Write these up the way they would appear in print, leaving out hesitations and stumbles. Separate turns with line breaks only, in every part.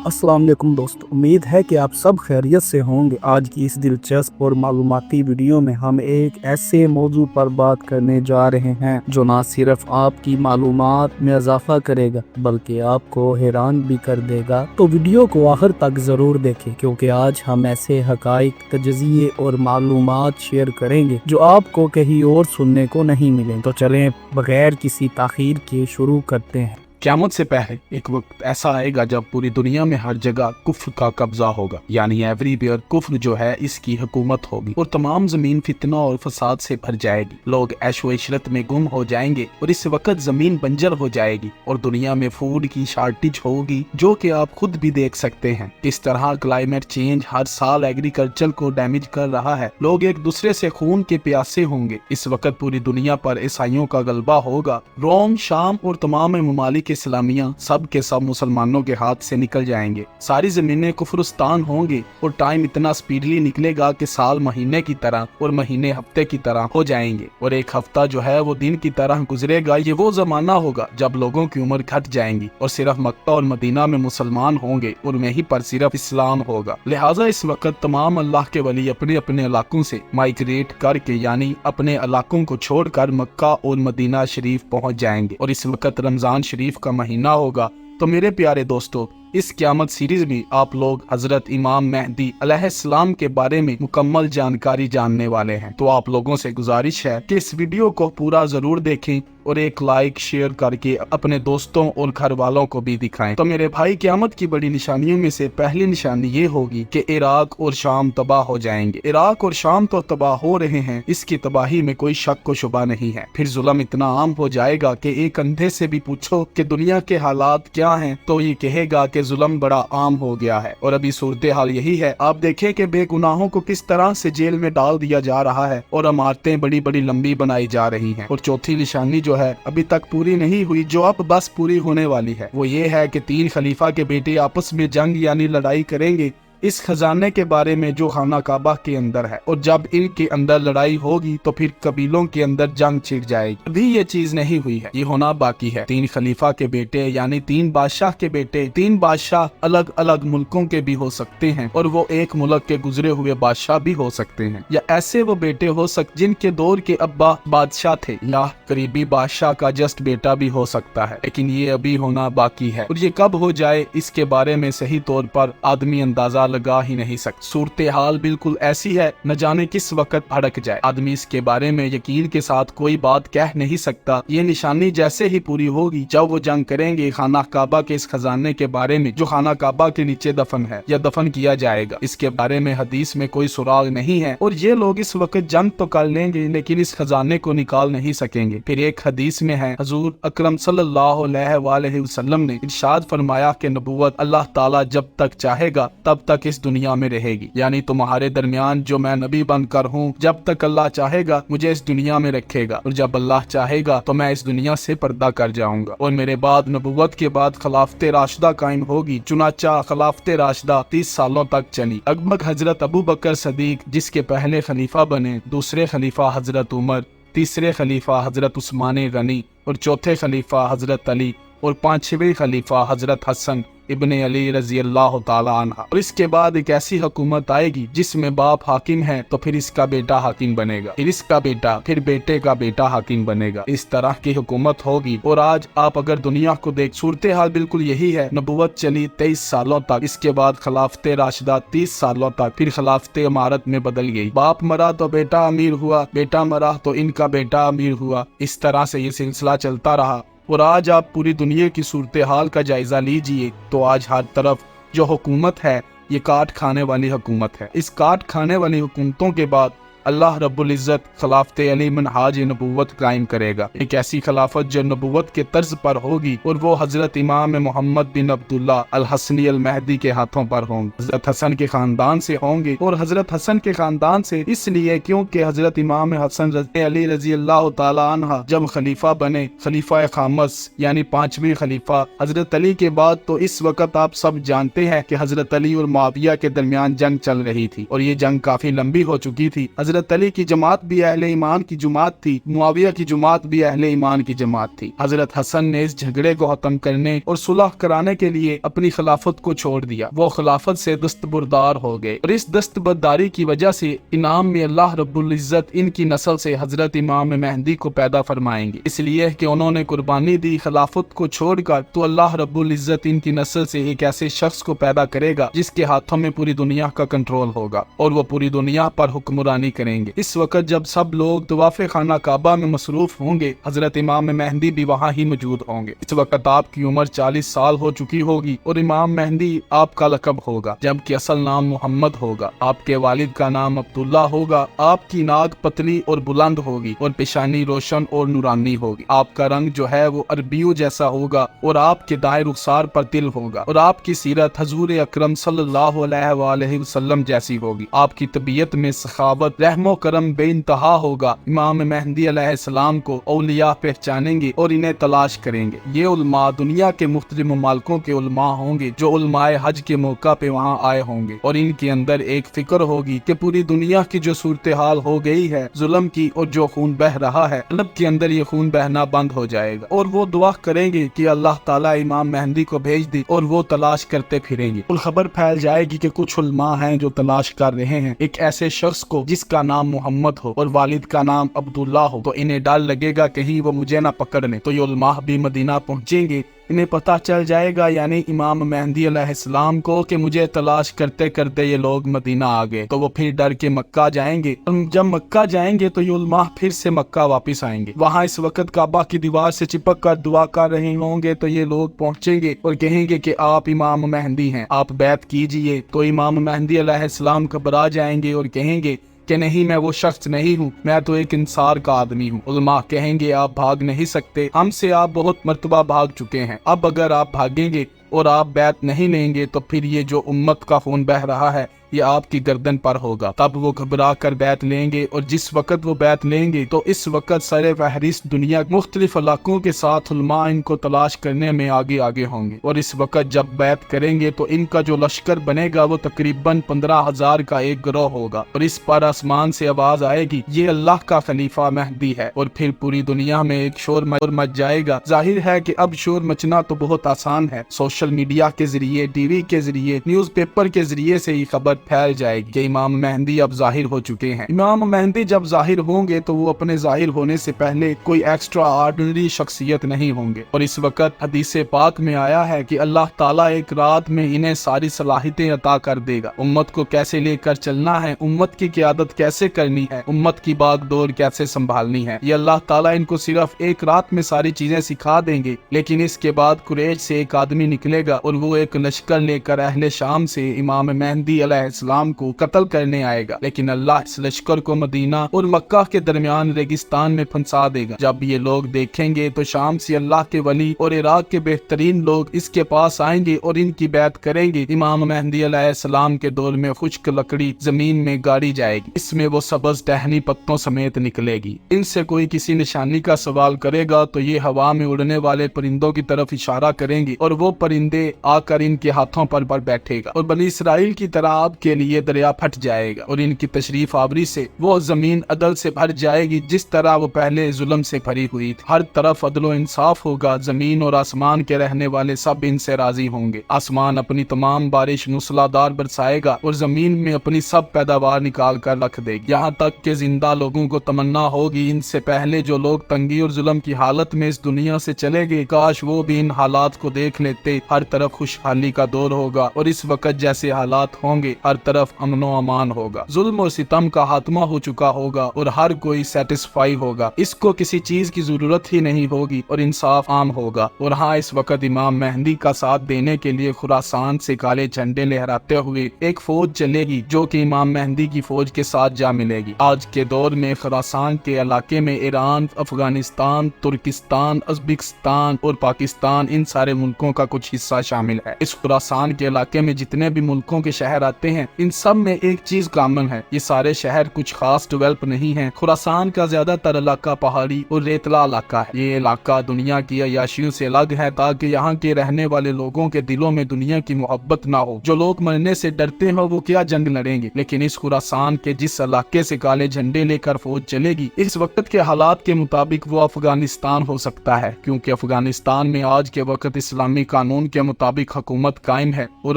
अस्सलाम वालेकुम दोस्तों, उम्मीद है कि आप सब खैरियत से होंगे। आज की इस दिलचस्प और मालूमाती वीडियो में हम एक ऐसे मौजू पर बात करने जा रहे हैं जो ना सिर्फ आपकी मालूमात में इजाफा करेगा बल्कि आपको हैरान भी कर देगा। तो वीडियो को आखिर तक ज़रूर देखें क्योंकि आज हम ऐसे हकाइक, तजज़िये और मालूमात शेयर करेंगे जो आपको कहीं और सुनने को नहीं मिले। तो चलें बगैर किसी ताख़ीर के शुरू करते हैं।
क़यामत से पहले एक वक्त ऐसा आएगा जब पूरी दुनिया में हर जगह कुफ्र का कब्जा होगा, यानी एवरीवेयर कुफ्र जो है इसकी हुकूमत होगी और तमाम जमीन फितना और फसाद से भर जाएगी। लोग ऐशो इशरत में गुम हो जाएंगे और इस वक्त जमीन बंजर हो जाएगी और दुनिया में फूड की शॉर्टेज होगी, जो कि आप खुद भी देख सकते हैं। इस तरह क्लाइमेट चेंज हर साल एग्रीकल्चर को डैमेज कर रहा है। लोग एक दूसरे से खून के प्यासे होंगे। इस वक्त पूरी दुनिया पर ईसाइयों का गलबा होगा। रोम, शाम और तमाम ममालिक इस्लामिया सब के सब मुसलमानों के हाथ से निकल जाएंगे। सारी जमीनें कुफरुस्तान होंगी और टाइम इतना स्पीडली निकलेगा कि साल महीने की तरह और महीने हफ्ते की तरह हो जाएंगे और एक हफ्ता जो है वो दिन की तरह गुजरेगा। ये वो जमाना होगा जब लोगों की उम्र घट जाएंगी और सिर्फ मक्का और मदीना में मुसलमान होंगे और वहीं पर सिर्फ इस्लाम होगा। लिहाजा इस वक्त तमाम अल्लाह के वली अपने अपने इलाकों से माइग्रेट करके यानी अपने इलाकों को छोड़कर मक्का और मदीना शरीफ पहुंच जाएंगे और इस वक्त रमजान शरीफ का महीना होगा। तो मेरे प्यारे दोस्तों, इस क़यामत सीरीज में आप लोग हजरत इमाम मेहदी अलैहिस्सलाम के बारे में मुकम्मल जानकारी जानने वाले हैं। तो आप लोगों से गुजारिश है कि इस वीडियो को पूरा जरूर देखें और एक लाइक शेयर करके अपने दोस्तों और घर वालों को भी दिखाएं। तो मेरे भाई, क़यामत की बड़ी निशानियों में से पहली निशानी ये होगी कि इराक और शाम तबाह हो जाएंगे। इराक और शाम तो तबाह हो रहे हैं, इसकी तबाही में कोई शक व शुबा नहीं है। फिर जुल्म इतना आम हो जाएगा कि एक अंधे से भी पूछो कि दुनिया के हालात क्या हैं तो ये कहेगा कि जुल्म बड़ा आम हो गया है। और अभी सूरत हाल यही है। आप देखें कि बेगुनाहों को किस तरह से जेल में डाल दिया जा रहा है और इमारतें बड़ी बड़ी लंबी बनाई जा रही हैं। और चौथी निशानी जो है अभी तक पूरी नहीं हुई, जो अब बस पूरी होने वाली है, वो ये है कि 3 खलीफा के बेटे आपस में जंग यानी लड़ाई करेंगे इस खजाने के बारे में जो खाना काबा के अंदर है। और जब इनके अंदर लड़ाई होगी तो फिर कबीलों के अंदर जंग छिड़ जाएगी। अभी ये चीज नहीं हुई है, ये होना बाकी है। 3 खलीफा के बेटे यानी 3 बादशाह के बेटे, 3 बादशाह अलग अलग मुल्कों के भी हो सकते हैं और वो एक मुल्क के गुजरे हुए बादशाह भी हो सकते हैं, या ऐसे वो बेटे हो सकते जिनके दौर के अब्बा बादशाह थे, या करीबी बादशाह का जस्ट बेटा भी हो सकता है। लेकिन ये अभी होना बाकी है और ये कब हो जाए इसके बारे में सही तौर पर आदमी अंदाजा लगा ही नहीं सकता। सूरत हाल बिल्कुल ऐसी है, न जाने किस वक्त भड़क जाए। आदमी इसके बारे में यकीन के साथ कोई बात कह नहीं सकता। ये निशानी जैसे ही पूरी होगी जब वो जंग करेंगे खाना काबा के इस खजाने के बारे में जो खाना काबा के नीचे दफन है या दफन किया जाएगा, इसके बारे में हदीस में कोई सुराग नहीं है। और ये लोग इस वक्त जंग तो कर लेंगे लेकिन इस खजाने को निकाल नहीं सकेंगे। फिर एक हदीस में है, हुजूर अकरम सल्लल्लाहु अलैहि वसल्लम ने इरशाद फरमाया कि नबूवत अल्लाह ताला जब तक चाहेगा तब तक इस दुनिया में रहेगी, यानी तुम्हारे दरमियान जो मैं नबी बनकर हूँ, जब तक अल्लाह चाहेगा मुझे इस दुनिया में रखेगा और जब अल्लाह चाहेगा तो मैं इस दुनिया से पर्दा कर जाऊंगा और मेरे बाद नबुव्वत के बाद खिलाफत राशिदा कायम होगी। चुनाचा खिलाफत राशिदा 30 सालों तक चली। लगभग हजरत अबू बकर सदीक जिसके पहले खलीफा बने, दूसरे खलीफा हजरत उमर, तीसरे खलीफा हजरत उस्मान गनी और चौथे खलीफा हजरत अली और 5वें खलीफा हजरत हसन इब्ने अली रजी अल्लाह ताला अन्हा। और इसके बाद एक ऐसी हुकूमत आएगी जिसमें बाप हाकिम है तो फिर इसका बेटा हाकिम बनेगा, फिर इसका बेटा, फिर बेटे का बेटा हाकिम बनेगा। इस तरह की हुकूमत होगी। और आज आप अगर दुनिया को देख, सूरत हाल बिल्कुल यही है। नबुव्वत चली 23 सालों तक, इसके बाद खिलाफत राशिदा 30 सालों तक, फिर खिलाफत इमारत में बदल गई। बाप मरा तो बेटा अमीर हुआ, बेटा मरा तो इनका बेटा अमीर हुआ। इस तरह से ये सिलसिला चलता रहा। और आज आप पूरी दुनिया की सूरत हाल का जायजा लीजिए तो आज हर तरफ जो हुकूमत है ये काट खाने वाली हुकूमत है। इस काट खाने वाली हुकूमतों के बाद अल्लाह रब्बुल इज़्ज़त खिलाफत अली मनहाज नबुव्वत कायम करेगा। एक ऐसी खिलाफत जो नबुव्वत के तर्ज पर होगी और वो हजरत इमाम मोहम्मद बिन अब्दुल्ला अल हसनी अल महदी के हाथों पर होंगे। हजरत हसन के खानदान से होंगे और हजरत हसन के खानदान से इसलिए क्योंकि हजरत इमाम हसन अली रजी अल्लाह ताला अन्हा जब खलीफा बने, खलीफा खामस यानी 5वें खलीफा हजरत अली के बाद, तो इस वक्त आप सब जानते हैं कि हजरत अली और मुआविया के दरमियान जंग चल रही थी और ये जंग काफी लंबी हो चुकी थी। حضرت علی کی جماعت بھی اہل ایمان کی جماعت تھی، معاویہ کی جماعت بھی اہل ایمان کی جماعت تھی۔ حضرت حسن نے اس جھگڑے کو ختم کرنے اور صلح کرانے کے لیے اپنی خلافت کو چھوڑ دیا، وہ خلافت سے دستبردار ہو گئے، اور اس دستبرداری کی وجہ سے انعام میں اللہ رب العزت ان کی نسل سے حضرت امام مہدی کو پیدا فرمائیں گے، اس لیے کہ انہوں نے قربانی دی خلافت کو چھوڑ کر، تو اللہ رب العزت ان کی نسل سے ایک ایسے شخص کو پیدا کرے گا جس کے ہاتھوں میں پوری دنیا کا کنٹرول ہوگا اور وہ پوری دنیا پر حکمرانی کریں گے۔ اس وقت جب سب لوگ طواف خانہ کعبہ میں مصروف ہوں گے، حضرت امام مہدی بھی وہاں ہی موجود ہوں گے۔ اس وقت آپ کی عمر 40 سال ہو چکی ہوگی اور امام مہدی آپ کا لقب ہوگا، جبکہ اصل نام محمد ہوگا۔ آپ کے والد کا نام عبداللہ ہوگا۔ آپ کی ناک پتلی اور بلند ہوگی اور پیشانی روشن اور نورانی ہوگی۔ آپ کا رنگ جو ہے وہ عربیوں جیسا ہوگا اور آپ کے دائیں رخسار پر تل ہوگا، اور آپ کی سیرت حضور اکرم صلی اللہ علیہ وآلہ وسلم جیسی ہوگی۔ آپ کی طبیعت میں سخاوت، رحم و کرم بے انتہا ہوگا۔ امام مہدی علیہ السلام کو اولیاء پہچانیں گے اور انہیں تلاش کریں گے۔ یہ علماء دنیا کے مختلف ممالکوں کے علماء ہوں گے جو علماء حج کے موقع پہ وہاں آئے ہوں گے، اور ان کے اندر ایک فکر ہوگی کہ پوری دنیا کی جو صورتحال ہو گئی ہے ظلم کی اور جو خون بہ رہا ہے، عرب کے اندر یہ خون بہنا بند ہو جائے گا، اور وہ دعا کریں گے کہ اللہ تعالیٰ امام مہدی کو بھیج دے، اور وہ تلاش کرتے پھریں گے۔ اور خبر پھیل جائے گی کہ کچھ علماء ہیں جو تلاش کر رہے ہیں ایک ایسے شخص کو جس کا نام محمد ہو اور والد کا نام عبداللہ ہو، تو انہیں ڈر لگے گا کہیں وہ مجھے نہ پکڑ لیں، تو یہ علماء بھی مدینہ پہنچیں گے۔ انہیں پتہ چل جائے گا یعنی امام مہدی علیہ السلام کو کہ مجھے تلاش کرتے کرتے یہ لوگ مدینہ آ گئے، تو وہ پھر ڈر کے مکہ جائیں گے۔ جب مکہ جائیں گے تو یہ علماء پھر سے مکہ واپس آئیں گے۔ وہاں اس وقت کعبہ کی دیوار سے چپک کر دعا کر رہے ہوں گے، تو یہ لوگ پہنچیں گے اور کہیں گے کہ آپ امام مہدی ہیں، آپ بیعت کیجئے۔ تو امام مہدی علیہ السلام گھبرا جائیں گے اور کہیں گے کہ نہیں، میں وہ شخص نہیں ہوں، میں تو ایک انصار کا آدمی ہوں۔ علماء کہیں گے آپ بھاگ نہیں سکتے، ہم سے آپ بہت مرتبہ بھاگ چکے ہیں، اب اگر آپ بھاگیں گے اور آپ بیعت نہیں لیں گے تو پھر یہ جو امت کا خون بہ رہا ہے یہ آپ کی گردن پر ہوگا۔ تب وہ گھبرا کر بیعت لیں گے، اور جس وقت وہ بیعت لیں گے تو اس وقت سر فہرست دنیا مختلف علاقوں کے ساتھ علماء ان کو تلاش کرنے میں آگے آگے ہوں گے، اور اس وقت جب بیعت کریں گے تو ان کا جو لشکر بنے گا وہ تقریباً 15,000 کا ایک گروہ ہوگا، اور اس پر آسمان سے آواز آئے گی یہ اللہ کا خلیفہ مہدی ہے، اور پھر پوری دنیا میں ایک شور مچ جائے گا۔ ظاہر ہے کہ اب شور مچنا تو بہت آسان ہے، سوشل میڈیا کے ذریعے، ٹی وی کے ذریعے، نیوز پیپر کے ذریعے سے یہ خبر پھیل جائے گی کہ امام مہدی اب ظاہر ہو چکے ہیں۔ امام مہدی جب ظاہر ہوں گے تو وہ اپنے ظاہر ہونے سے پہلے کوئی ایکسٹرا آرڈنری شخصیت نہیں ہوں گے، اور اس وقت حدیث پاک میں آیا ہے کہ اللہ تعالیٰ ایک رات میں انہیں ساری صلاحیتیں عطا کر دے گا، امت کو کیسے لے کر چلنا ہے، امت کی قیادت کیسے کرنی ہے، امت کی باغ دور کیسے سنبھالنی ہے، یہ اللہ تعالیٰ ان کو صرف ایک رات میں ساری چیزیں سکھا دیں گے۔ لیکن اس کے بعد قریش سے ایک آدمی نکلے گا اور وہ ایک لشکر لے کر اہل شام سے امام مہدی علیہ السلام کو قتل کرنے آئے گا، لیکن اللہ اس لشکر کو مدینہ اور مکہ کے درمیان ریگستان میں پھنسا دے گا۔ جب یہ لوگ دیکھیں گے تو شام سے اللہ کے ولی اور عراق کے بہترین لوگ اس کے پاس آئیں گے اور ان کی بیعت کریں گے۔ امام مہدی علیہ السلام کے دور میں خشک لکڑی زمین میں گاڑی جائے گی، اس میں وہ سبز ٹہنی پتوں سمیت نکلے گی۔ ان سے کوئی کسی نشانی کا سوال کرے گا تو یہ ہوا میں اڑنے والے پرندوں کی طرف اشارہ کریں گے، اور وہ پرندے آ کر ان کے ہاتھوں پر بیٹھے گا، اور بنی اسرائیل کی طرح آپ کے لیے دریا پھٹ جائے گا، اور ان کی تشریف آوری سے وہ زمین عدل سے بھر جائے گی جس طرح وہ پہلے ظلم سے بھری ہوئی تھی۔ ہر طرف عدل و انصاف ہوگا، زمین اور آسمان کے رہنے والے سب ان سے راضی ہوں گے۔ آسمان اپنی تمام بارش موسلا دھار برسائے گا اور زمین میں اپنی سب پیداوار نکال کر رکھ دے گی، یہاں تک کہ زندہ لوگوں کو تمنا ہوگی ان سے پہلے جو لوگ تنگی اور ظلم کی حالت میں اس دنیا سے چلے گئے کاش وہ بھی ان حالات کو دیکھ لیتے۔ ہر طرف خوشحالی کا دور ہوگا، اور اس وقت جیسے حالات ہوں گے ہر طرف امن و امان ہوگا، ظلم اور ستم کا خاتمہ ہو چکا ہوگا اور ہر کوئی سیٹسفائی ہوگا، اس کو کسی چیز کی ضرورت ہی نہیں ہوگی اور انصاف عام ہوگا۔ اور ہاں، اس وقت امام مہدی کا ساتھ دینے کے لیے خراسان سے کالے جھنڈے لہراتے ہوئے ایک فوج چلے گی جو کہ امام مہدی کی فوج کے ساتھ جا ملے گی۔ آج کے دور میں خراسان کے علاقے میں ایران، افغانستان، ترکستان، ازبکستان اور پاکستان ان سارے ملکوں کا کچھ حصہ شامل ہے۔ اس خراسان کے علاقے میں جتنے بھی ملکوں کے شہر آتے हैं, इन सब में एक चीज कॉमन है, ये सारे शहर कुछ खास डेवलप नहीं हैं। खुरासान का ज्यादातर इलाका पहाड़ी और रेतला इलाका है। ये इलाका दुनिया की अयाशियों से अलग है ताकि यहाँ के रहने वाले लोगों के दिलों में दुनिया की मोहब्बत ना हो। जो लोग मरने से डरते हो वो क्या जंग लड़ेंगे, लेकिन इस खुरासान के जिस इलाके से काले झंडे लेकर फौज चलेगी, इस वक्त के हालात के मुताबिक वो अफगानिस्तान हो सकता है, क्योंकि अफगानिस्तान में आज के वक्त इस्लामी कानून के मुताबिक हुकूमत कायम है और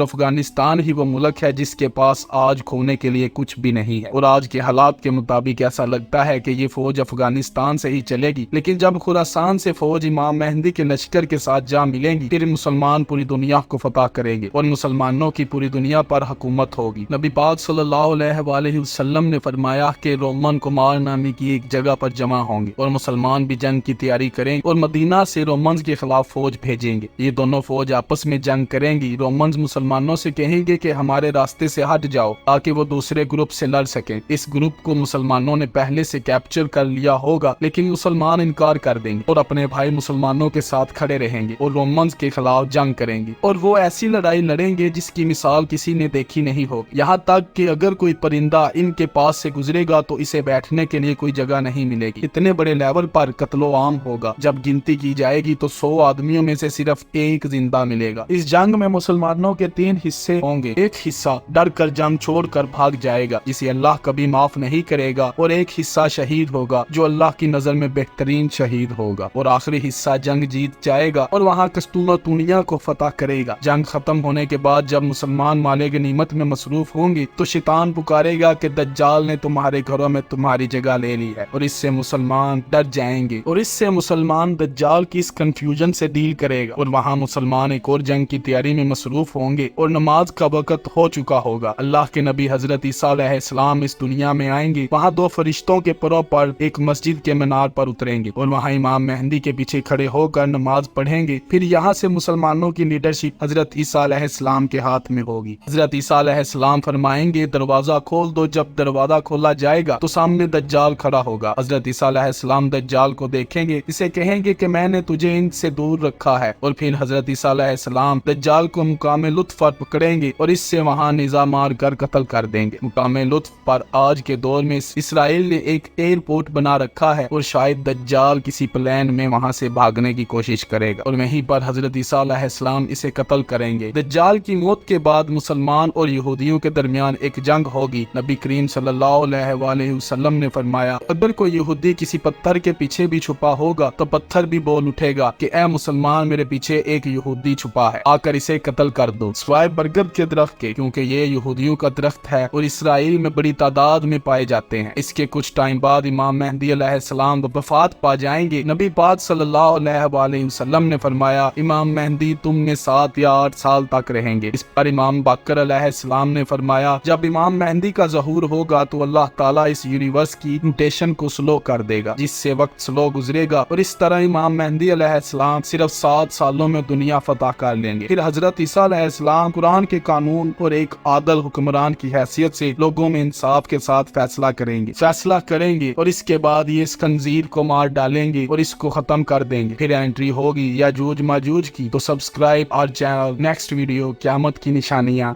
अफगानिस्तान ही वो मुल्क है जिसके पास आज खोने के लिए कुछ भी नहीं है। और आज के हालात के मुताबिक ऐसा लगता है कि ये फौज अफगानिस्तान से ही चलेगी, लेकिन जब खुरासान से फौज इमाम मेहंदी के लश्कर के साथ जा मिलेंगी, फिर मुसलमान पूरी दुनिया को फतह करेंगे और मुसलमानों की पूरी दुनिया पर हुकूमत होगी। नबी पाक सल्लल्लाहु अलैहि वसल्लम ने फरमाया कि रोमन कुमार नामी की एक जगह पर जमा होंगे और मुसलमान भी जंग की तैयारी करेंगे और मदीना से रोमन्स के खिलाफ फौज भेजेंगे। ये दोनों फौज आपस में जंग करेंगी। रोमन्स मुसलमानों से कहेंगे कि हमारे रास्ते से हट जाओ ताकि वो दूसरे ग्रुप से लड़ सके। इस ग्रुप को मुसलमानों ने पहले से कैप्चर कर लिया होगा, लेकिन मुसलमान इनकार कर देंगे और अपने भाई मुसलमानों के साथ खड़े रहेंगे और रोमन्स के खिलाफ जंग करेंगे। और वो ऐसी लड़ाई लड़ेंगे जिसकी मिसाल किसी ने देखी नहीं हो। यहाँ तक कि अगर कोई परिंदा इनके पास से गुजरेगा तो इसे बैठने के लिए कोई जगह नहीं मिलेगी। इतने बड़े लेवल पर कत्लो आम होगा। जब गिनती की जाएगी तो 100 आदमियों में से सिर्फ एक जिंदा मिलेगा। इस जंग में मुसलमानों के 3 हिस्से होंगे। एक हिस्सा डर कर जंग छोड़कर भाग जाएगा, जिसे अल्लाह कभी माफ नहीं करेगा, और एक हिस्सा शहीद होगा जो अल्लाह की नजर में बेहतरीन शहीद होगा, और आखिरी हिस्सा जंग जीत जाएगा और वहाँ कस्तूनतुनिया को फतह करेगा। जंग खत्म होने के बाद जब मुसलमान माले गनीमत में मसरूफ होंगे तो शैतान पुकारेगा कि दज्जाल ने तुम्हारे घरों में तुम्हारी जगह ले ली है, और इससे मुसलमान डर जाएंगे और इससे मुसलमान दज्जाल की इस कंफ्यूजन से डील करेगा। और वहाँ मुसलमान एक और जंग की तैयारी में मसरूफ होंगे और नमाज का वक्त हो चुका होगा। अल्लाह के नबी हजरत ईसा अलैहिस्सलाम इस दुनिया में आएंगे। वहाँ 2 फरिश्तों के परों पर एक मस्जिद के मीनार पर उतरेंगे और वहाँ इमाम मेहंदी के पीछे खड़े होकर नमाज पढ़ेंगे। फिर यहाँ से मुसलमानों की लीडरशिप हजरत ईसा अलैहिस्सलाम के हाथ में होगी। हजरत ईसा अलैहिस्सलाम फरमाएंगे दरवाजा खोल दो। जब दरवाजा खोला जाएगा तो सामने दज्जाल खड़ा होगा। हजरत ईसा अलैहिस्सलाम दज्जाल को देखेंगे, इसे कहेंगे कि मैंने तुझे इनसे दूर रखा है, और फिर हजरत ईसा अलैहिस्सलाम दज्जाल को मुकामे लुत्फ पर पकड़ेंगे और इससे वहाँ निज़ा मार कर कत्ल कर देंगे। मुकामे लुत्फ पर आज के दौर में इसराइल ने एक एयरपोर्ट बना रखा है और शायद दज्जाल किसी प्लेन में वहाँ से भागने की कोशिश करेगा और वहीं पर हजरत ईसा अलैहिस्सलाम इसे कत्ल करेंगे। दज्जाल की मौत के बाद मुसलमान और यहूदियों के दरमियान एक जंग होगी। नबी करीम सल्लल्लाहु अलैहि वसल्लम ने फरमाया अगर कोई यहूदी किसी पत्थर के पीछे भी छुपा होगा तो पत्थर भी बोल उठेगा कि ऐ मुसलमान, मेरे पीछे एक यहूदी छुपा है, आकर इसे कत्ल कर दो, स्वाय बरगद के दरख्त के, क्योंकि ये यहूदियों का दरख्त है और इसराइल में बड़ी तादाद में पाए जाते हैं। इसके कुछ टाइम बाद इमाम मेहंदी अलैहिस्सलाम वफात पा जाएंगे। नबी पाक सल्लल्लाहु अलैहि वसल्लम ने फरमाया इमाम मेहंदी तुम में 7 या 8 साल तक रहेंगे। इस पर इमाम बाकर अलैहिस्सलाम ने फरमाया जब इमाम मेहंदी का ज़हूर होगा तो अल्लाह ताला इस यूनिवर्स की रोटेशन को स्लो कर देगा, जिससे वक्त स्लो गुजरेगा और इस तरह इमाम मेहंदी अलैहिस्सलाम सिर्फ 7 सालों में दुनिया फतह कर लेंगे। फिर हजरत ईसा अलैहिस्सलाम कुरान के कानून और एक आदल हुक्मरान की हैसियत से लोगों में इंसाफ के साथ फैसला करेंगे और इसके बाद ये इस खंजीर को मार डालेंगे और इसको खत्म कर देंगे। फिर एंट्री होगी याजूज माजूज की। तो subscribe our channel. Next video क़यामत की निशानियां।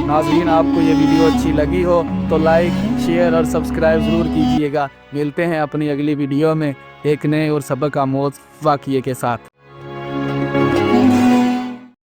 नाज़रीन, आपको ये वीडियो अच्छी लगी हो तो लाइक, शेयर और सब्सक्राइब ज़रूर कीजिएगा। मिलते हैं अपनी अगली वीडियो में एक नए और सबक आमोज़ वाक़ये के साथ।